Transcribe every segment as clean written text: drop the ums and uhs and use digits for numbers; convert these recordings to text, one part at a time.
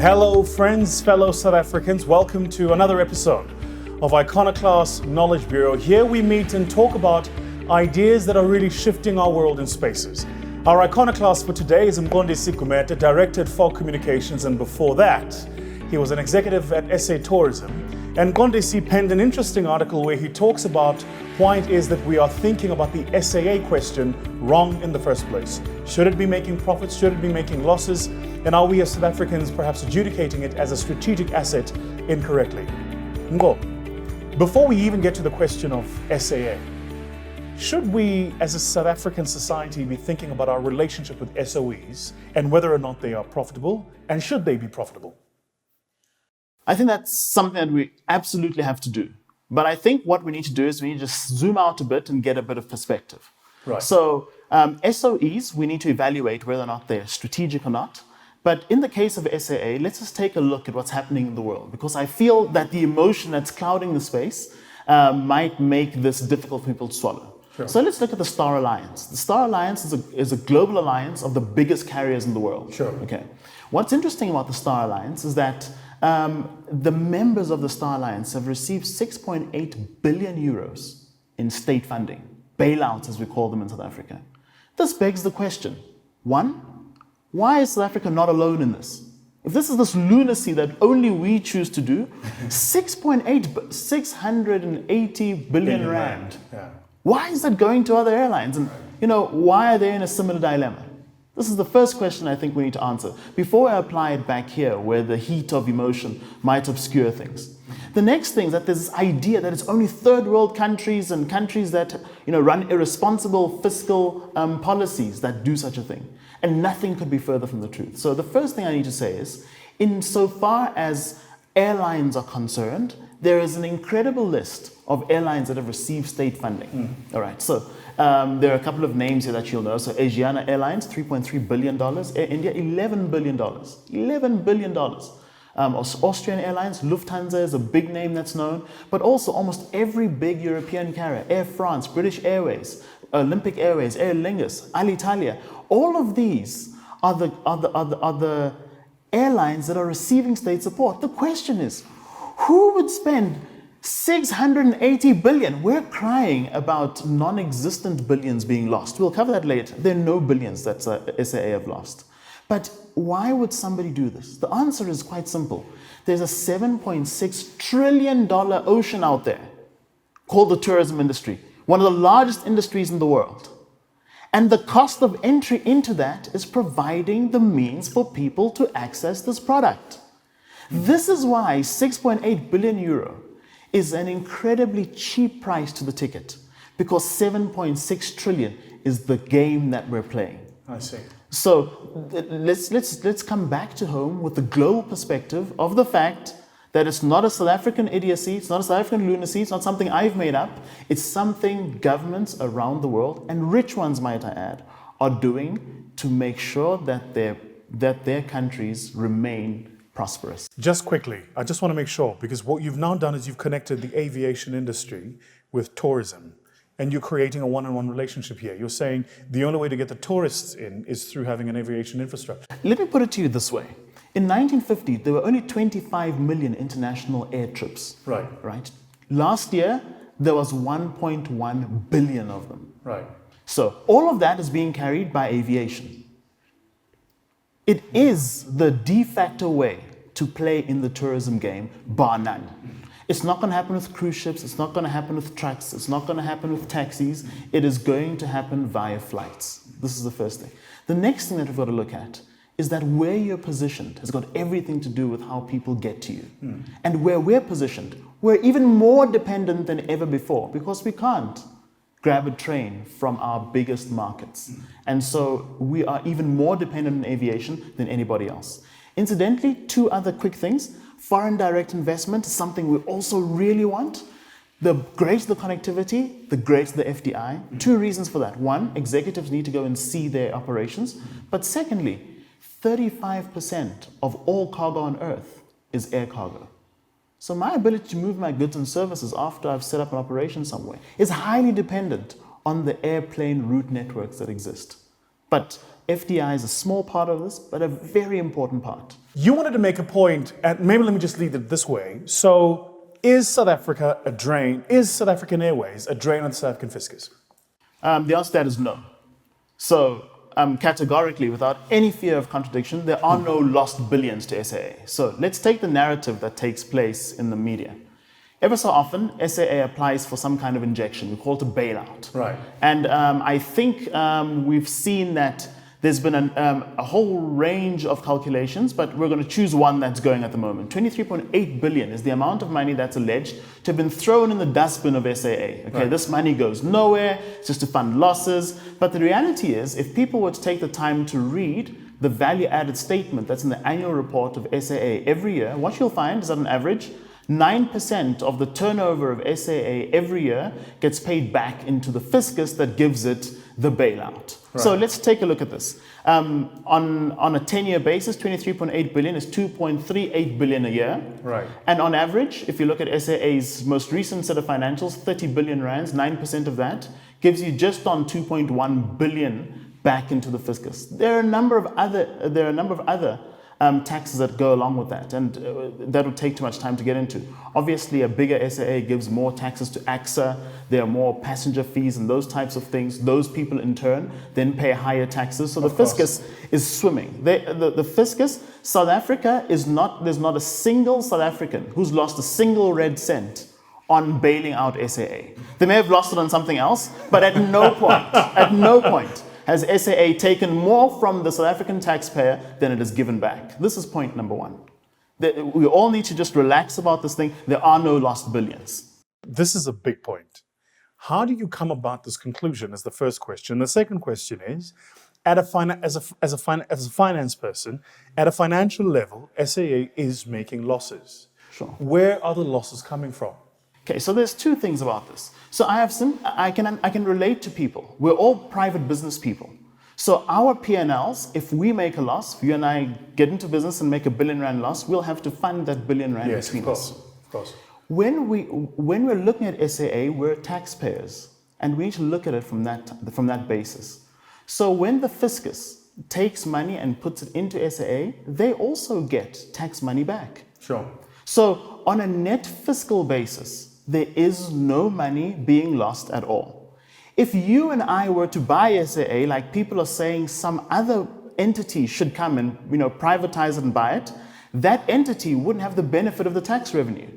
Hello friends, fellow South Africans, welcome to another episode of Iconoclast Knowledge Bureau. Here we meet and talk about ideas that are really shifting our world in spaces. Our iconoclast for today is Mqondisi Gumede, Director at Fog Communications, and before that, he was an executive at SA Tourism. And Mqondisi penned an interesting article where he talks about why it is that we are thinking about the SAA question wrong in the first place. Should it be making profits? Should it be making losses? And are we as South Africans perhaps adjudicating it as a strategic asset incorrectly? Ngo, before we even get to the question of SAA, should we as a South African society be thinking about our relationship with SOEs and whether or not they are profitable, and should they be profitable? I think that's something that we absolutely have to do. But I think what we need to do is we need to just zoom out a bit and get a bit of perspective. Right. So SOEs, we need to evaluate whether or not they're strategic or not. But in the case of SAA, let's just take a look at what's happening in the world, because I feel that the emotion that's clouding the space might make this difficult for people to swallow. Sure. So let's look at the Star Alliance. The Star Alliance is a global alliance of the biggest carriers in the world. Sure. Okay. What's interesting about the Star Alliance is that the members of the Star Alliance have received 6.8 billion euros in state funding, bailouts as we call them in South Africa. This begs the question, one, why is South Africa not alone in this? If this is this lunacy that only we choose to do, 680 billion rand. Yeah. Why is that going to other airlines? And why are they in a similar dilemma? This is the first question I think we need to answer before I apply it back here where the heat of emotion might obscure things. The next thing is that there's this idea that it's only third world countries and countries that run irresponsible fiscal policies that do such a thing. And nothing could be further from the truth. So the first thing I need to say is, insofar as airlines are concerned, there is an incredible list of airlines that have received state funding. All right, so there are a couple of names here that you'll know. So Asiana Airlines, $3.3 billion. Air India, $11 billion. $11 billion. Austrian Airlines, Lufthansa is a big name that's known, but also almost every big European carrier, Air France, British Airways, Olympic Airways, Aer Lingus, Alitalia, all of these are the airlines that are receiving state support. The question is, who would spend 680 billion? We're crying about non-existent billions being lost. We'll cover that later. There are no billions that SAA have lost. But why would somebody do this? The answer is quite simple. There's a $7.6 trillion ocean out there called the tourism industry, one of the largest industries in the world. And the cost of entry into that is providing the means for people to access this product. This is why 6.8 billion euro is an incredibly cheap price to the ticket, because 7.6 trillion is the game that we're playing. I see. So let's come back to home with the global perspective of the fact that it's not a South African idiocy, it's not a South African lunacy, it's not something I've made up, it's something governments around the world, and rich ones might I add, are doing to make sure that their countries remain prosperous. Just quickly, I just want to make sure, because what you've now done is you've connected the aviation industry with tourism, and you're creating a one-on-one relationship here. You're saying the only way to get the tourists in is through having an aviation infrastructure. Let me put it to you this way. In 1950, there were only 25 million international air trips. Right? Last year, there was 1.1 billion of them. Right. So all of that is being carried by aviation. It is the de facto way to play in the tourism game, bar none. It's not going to happen with cruise ships. It's not going to happen with trucks. It's not going to happen with taxis. It is going to happen via flights. This is the first thing. The next thing that we've got to look at is that where you're positioned has got everything to do with how people get to you. And where we're positioned, we're even more dependent than ever before, because we can't grab a train from our biggest markets. And so we are even more dependent on aviation than anybody else. Incidentally, two other quick things. Foreign direct investment is something we also really want. The greater the connectivity, the greater the FDI. Two reasons for that. One, executives need to go and see their operations. But secondly, 35% of all cargo on Earth is air cargo. So my ability to move my goods and services after I've set up an operation somewhere is highly dependent on the airplane route networks that exist. But FDI is a small part of this, but a very important part. You wanted to make a point, and maybe let me just lead it this way. So, is South Africa a drain? Is South African Airways a drain on the South African fiscus? The answer to that is no. So, categorically, without any fear of contradiction, there are no lost billions to SAA. So, let's take the narrative that takes place in the media. Ever so often, SAA applies for some kind of injection. We call it a bailout. Right. And I think we've seen that there's been a whole range of calculations, but we're going to choose one that's going at the moment. 23.8 billion is the amount of money that's alleged to have been thrown in the dustbin of SAA. Okay, right. This money goes nowhere, it's just to fund losses. But the reality is, if people were to take the time to read the value-added statement that's in the annual report of SAA every year, what you'll find is that on average, 9% of the turnover of SAA every year gets paid back into the fiscus that gives it the bailout. Right. So let's take a look at this. On a 10-year basis, 23.8 billion is 2.38 billion a year. Right. And on average, if you look at SAA's most recent set of financials, 30 billion rands, 9% of that gives you just on 2.1 billion back into the fiscus. There are a number of other taxes that go along with that, and that would take too much time to get into. Obviously, a bigger SAA gives more taxes to AXA, there are more passenger fees and those types of things. Those people in turn then pay higher taxes, so the fiscus is swimming. The fiscus, South Africa there's not a single South African who's lost a single red cent on bailing out SAA. They may have lost it on something else, but at no point has SAA taken more from the South African taxpayer than it has given back. This is point number one. We all need to just relax about this thing. There are no lost billions. This is a big point. How do you come about this conclusion is the first question. The second question is, as a finance person, at a financial level, SAA is making losses. Sure. Where are the losses coming from? Okay, so there's two things about this. So I can relate to people. We're all private business people. So our P&Ls, if we make a loss, if you and I get into business and make a R1 billion loss, we'll have to fund that R1 billion between us. Of course. When we're looking at SAA, we're taxpayers, and we need to look at it from that basis. So when the fiscus takes money and puts it into SAA, they also get tax money back. Sure. So on a net fiscal basis, there is no money being lost at all. If you and I were to buy SAA, like people are saying some other entity should come and privatize it and buy it, that entity wouldn't have the benefit of the tax revenue.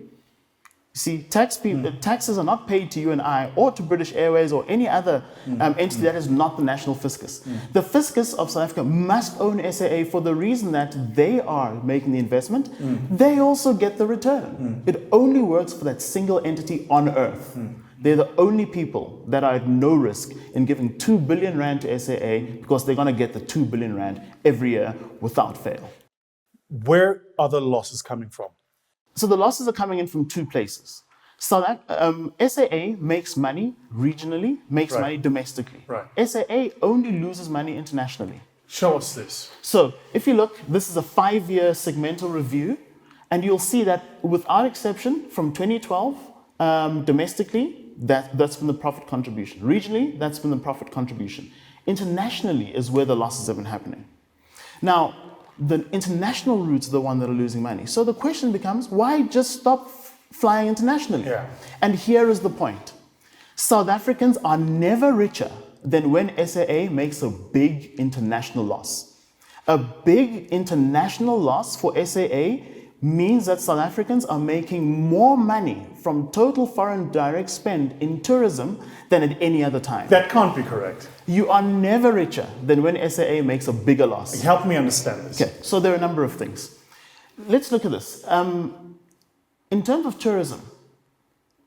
You see, taxes are not paid to you and I or to British Airways or any other entity that is not the national fiscus. The fiscus of South Africa must own SAA for the reason that they are making the investment. They also get the return. It only works for that single entity on earth. They're the only people that are at no risk in giving 2 billion rand to SAA because they're going to get the 2 billion rand every year without fail. Where are the losses coming from? So the losses are coming in from two places. So that SAA makes money regionally, makes money domestically. Right. SAA only loses money internationally. Show us this. So if you look, this is a 5-year segmental review, and you'll see that without exception, from 2012, domestically, that's been the profit contribution. Regionally, that's been the profit contribution. Internationally is where the losses have been happening. Now, the international routes are the one that are losing money. So the question becomes, why just stop flying internationally? Yeah. And here is the point. South Africans are never richer than when SAA makes a big international loss. A big international loss for SAA means that South Africans are making more money from total foreign direct spend in tourism than at any other time. That can't be correct. You are never richer than when SAA makes a bigger loss. Help me understand this. Okay, so there are a number of things. Let's look at this. In terms of tourism,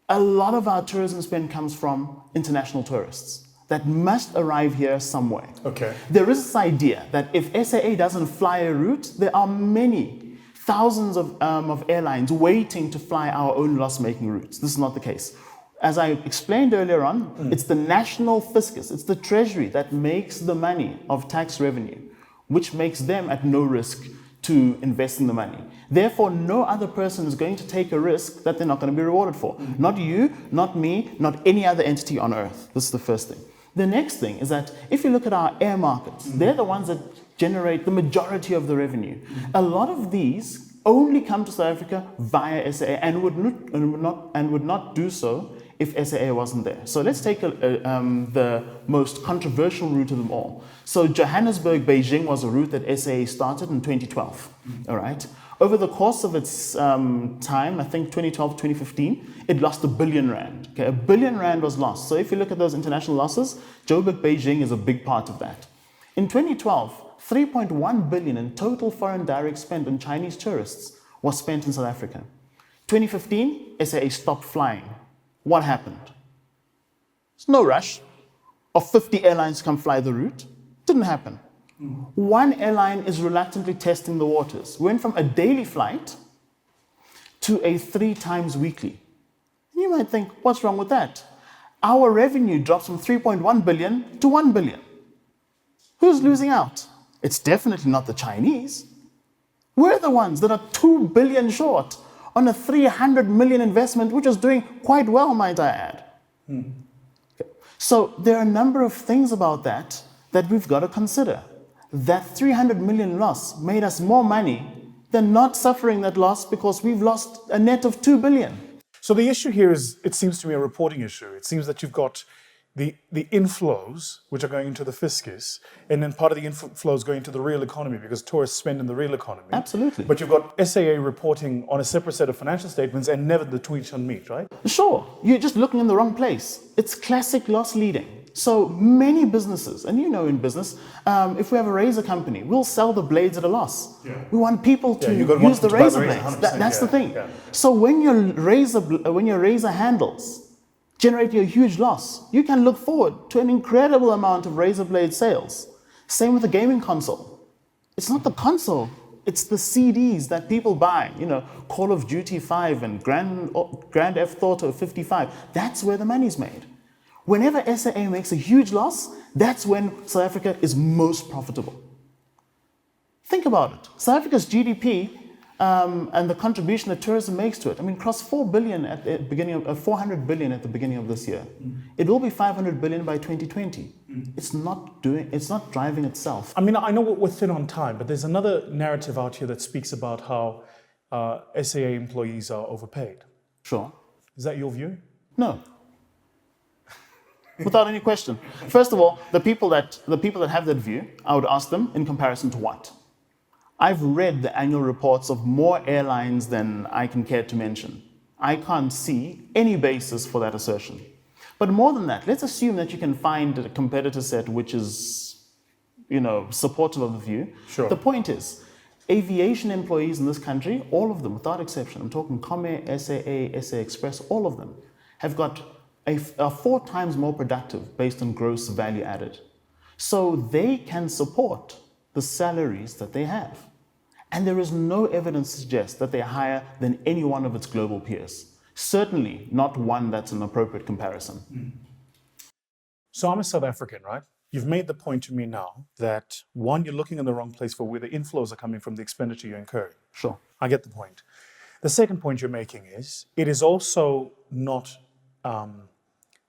a lot of our tourism spend comes from international tourists that must arrive here somewhere. Okay. There is this idea that if SAA doesn't fly a route, there are thousands of airlines waiting to fly our own loss-making routes. This is not the case. As I explained earlier on, it's the national fiscus, it's the treasury that makes the money of tax revenue, which makes them at no risk to invest in the money. Therefore, no other person is going to take a risk that they're not going to be rewarded for. Not you, not me, not any other entity on earth. This is the first thing. The next thing is that if you look at our air markets, they're the ones that generate the majority of the revenue. A lot of these only come to South Africa via SAA and would not do so if SAA wasn't there. So let's take the most controversial route of them all. So Johannesburg, Beijing was a route that SAA started in 2012. All right. Over the course of its time, I think 2012, 2015, it lost R1 billion. Okay, R1 billion was lost. So if you look at those international losses, Joburg, Beijing is a big part of that. In 2012, 3.1 billion in total foreign direct spend on Chinese tourists was spent in South Africa. 2015, SAA stopped flying. What happened? There's no rush of 50 airlines to come fly the route. Didn't happen. One airline is reluctantly testing the waters. Went from a daily flight to a 3 times weekly. You might think, what's wrong with that? Our revenue drops from 3.1 billion to 1 billion. Who's losing out? It's definitely not the Chinese. We're the ones that are 2 billion short on a 300 million investment, which is doing quite well, might I add. Okay. So there are a number of things about that we've got to consider. That 300 million loss made us more money than not suffering that loss because we've lost a net of 2 billion. So the issue here is, it seems to me, a reporting issue. It seems that you've got the inflows, which are going into the fiscus, and then part of the inflows going into the real economy because tourists spend in the real economy. Absolutely. But you've got SAA reporting on a separate set of financial statements and never the tweets on meat, right? Sure, you're just looking in the wrong place. It's classic loss leading. So many businesses, and you know in business, if we have a razor company, we'll sell the blades at a loss. Yeah. We want people to use the razor blades. That's the thing. Yeah. So when your razor handles generate you a huge loss, you can look forward to an incredible amount of razor blade sales. Same with the gaming console. It's not the console, it's the CDs that people buy. You know, Call of Duty 5 and Grand Theft Auto 55. That's where the money's made. Whenever SAA makes a huge loss, that's when South Africa is most profitable. Think about it. South Africa's GDP and the contribution that tourism makes to it. I mean, crossed 4 billion at the beginning of 400 billion at the beginning of this year. It will be 500 billion by 2020. It's not driving itself. I mean, I know we're thin on time, but there's another narrative out here that speaks about how SAA employees are overpaid. Sure. Is that your view? No. Without any question. First of all, the people that have that view, I would ask them in comparison to what? I've read the annual reports of more airlines than I can care to mention. I can't see any basis for that assertion. But more than that, let's assume that you can find a competitor set which is, supportive of the view. Sure. The point is, aviation employees in this country, all of them, without exception, I'm talking Comair, SAA, SA Express, all of them, have got are 4 times more productive based on gross value added. So they can support the salaries that they have. And there is no evidence to suggest that they're higher than any one of its global peers. Certainly not one that's an appropriate comparison. So I'm a South African, right? You've made the point to me now that, one, you're looking in the wrong place for where the inflows are coming from the expenditure you're incurring. Sure. I get the point. The second point you're making is, it is also not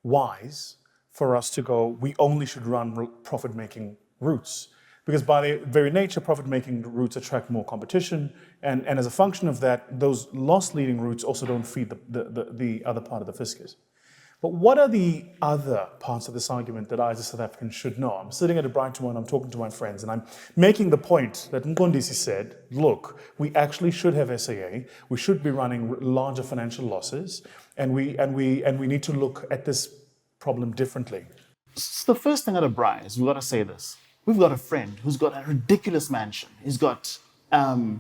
wise for us to go, we only should run profit-making routes. Because by their very nature, profit-making routes attract more competition, and as a function of that, those loss-leading routes also don't feed the other part of the fiscus. But what are the other parts of this argument that I, as a South African, should know? I'm sitting at a Brighton and I'm talking to my friends, and I'm making the point that Nkondisi said, look, we actually should have SAA, we should be running larger financial losses, and we need to look at this problem differently. So the first thing at a Bri is we've got to say this. We've got a friend who's got a ridiculous mansion. He's got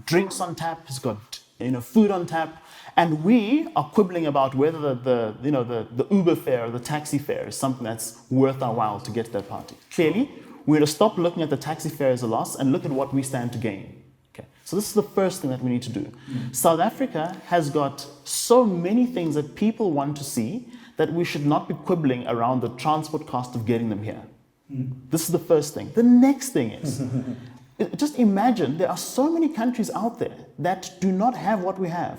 drinks on tap. He's got food on tap, and we are quibbling about whether the Uber fare or the taxi fare is something that's worth our while to get to that party. Clearly, we're going to stop looking at the taxi fare as a loss and look at what we stand to gain. Okay. So this is the first thing that we need to do. South Africa has got so many things that people want to see that we should not be quibbling around the transport cost of getting them here. This is the first thing. The next thing is, just imagine there are so many countries out there that do not have what we have.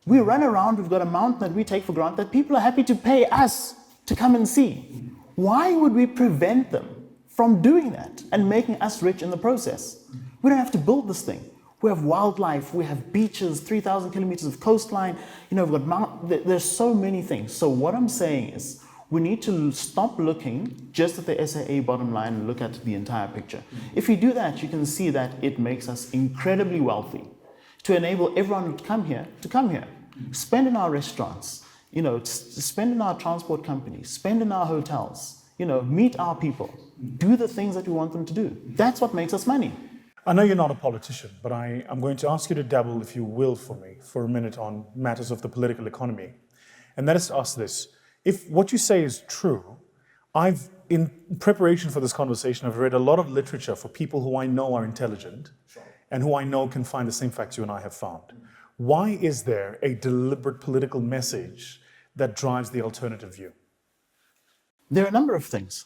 We run around, we've got a mountain that we take for granted that people are happy to pay us to come and see. Why would we prevent them from doing that and making us rich in the process? We don't have to build this thing. We have wildlife, we have beaches, 3,000 kilometers of coastline, we've got there's so many things. So what I'm saying is, we need to stop looking just at the SAA bottom line and look at the entire picture. If you do that, you can see that it makes us incredibly wealthy to enable everyone to come here, spend in our restaurants, spend in our transport companies, spend in our hotels, meet our people, do the things that we want them to do. That's what makes us money. I know you're not a politician, but I'm going to ask you to dabble, if you will, for me, for a minute on matters of the political economy. And that is to ask this. If what you say is true, in preparation for this conversation, I've read a lot of literature for people who I know are intelligent and who I know can find the same facts you and I have found. Why is there a deliberate political message that drives the alternative view? There are a number of things.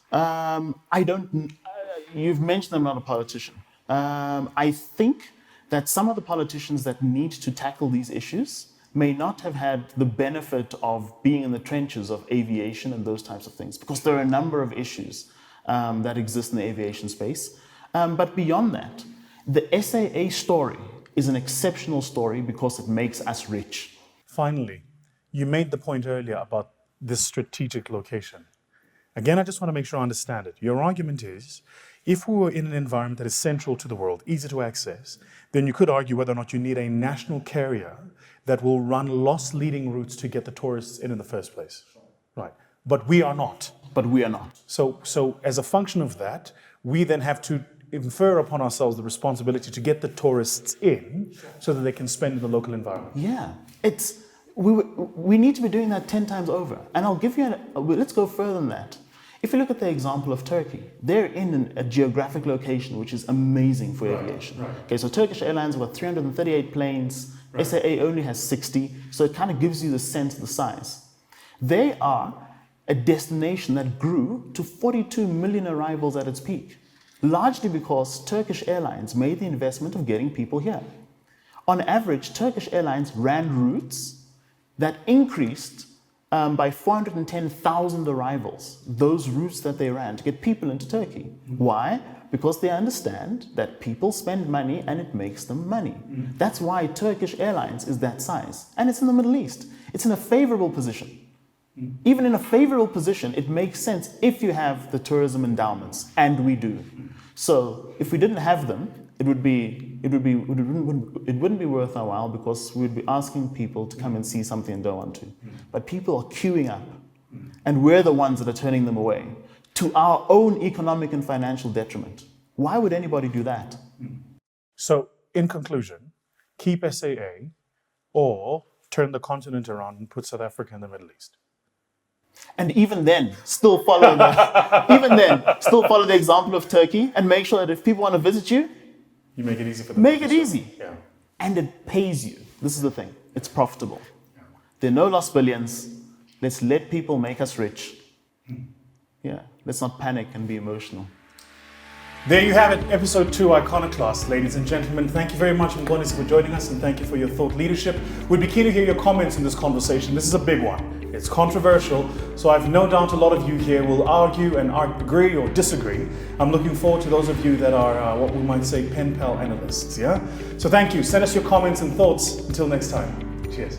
You've mentioned I'm not a politician. I think that some of the politicians that need to tackle these issues may not have had the benefit of being in the trenches of aviation and those types of things, because there are a number of issues that exist in the aviation space. But beyond that, the SAA story is an exceptional story because it makes us rich. Finally, you made the point earlier about this strategic location. Again, I just want to make sure I understand it. Your argument is, if we were in an environment that is central to the world, easy to access, then you could argue whether or not you need a national carrier that will run loss-leading routes to get the tourists in the first place. Right. But we are not. So as a function of that, we then have to infer upon ourselves the responsibility to get the tourists in so that they can spend in the local environment. Yeah. We need to be doing that 10 times over. And I'll give you let's go further than that. If you look at the example of Turkey, they're in a geographic location which is amazing for aviation. Right. Okay, so Turkish Airlines have got 338 planes, right. SAA only has 60, so it kind of gives you the sense of the size. They are a destination that grew to 42 million arrivals at its peak, largely because Turkish Airlines made the investment of getting people here. On average, Turkish Airlines ran routes that increased by 410,000 arrivals, those routes that they ran to get people into Turkey. Why? Because they understand that people spend money and it makes them money. That's why Turkish Airlines is that size. And it's in the Middle East. It's in a favorable position. Even in a favorable position, it makes sense if you have the tourism endowments, and we do. So if we didn't have them, it wouldn't be worth our while, because we'd be asking people to come and see something and don't want to. But people are queuing up, and we're the ones that are turning them away to our own economic and financial detriment. Why would anybody do that? So, in conclusion, keep SAA or turn the continent around and put South Africa in the Middle East. And even then, still follow the example of Turkey and make sure that if people want to visit you, you make it easy for them. Make it easy. Yeah. And it pays you. This is the thing. It's profitable. Yeah. There are no lost billions. Let's let people make us rich. Yeah. Let's not panic and be emotional. There you have it, episode 2, Iconoclast. Ladies and gentlemen, thank you very much, Mgonisi, for joining us, and thank you for your thought leadership. We'd be keen to hear your comments in this conversation. This is a big one. It's controversial, so I've no doubt a lot of you here will argue and agree or disagree. I'm looking forward to those of you that are what we might say pen pal analysts, yeah? So thank you. Send us your comments and thoughts. Until next time. Cheers.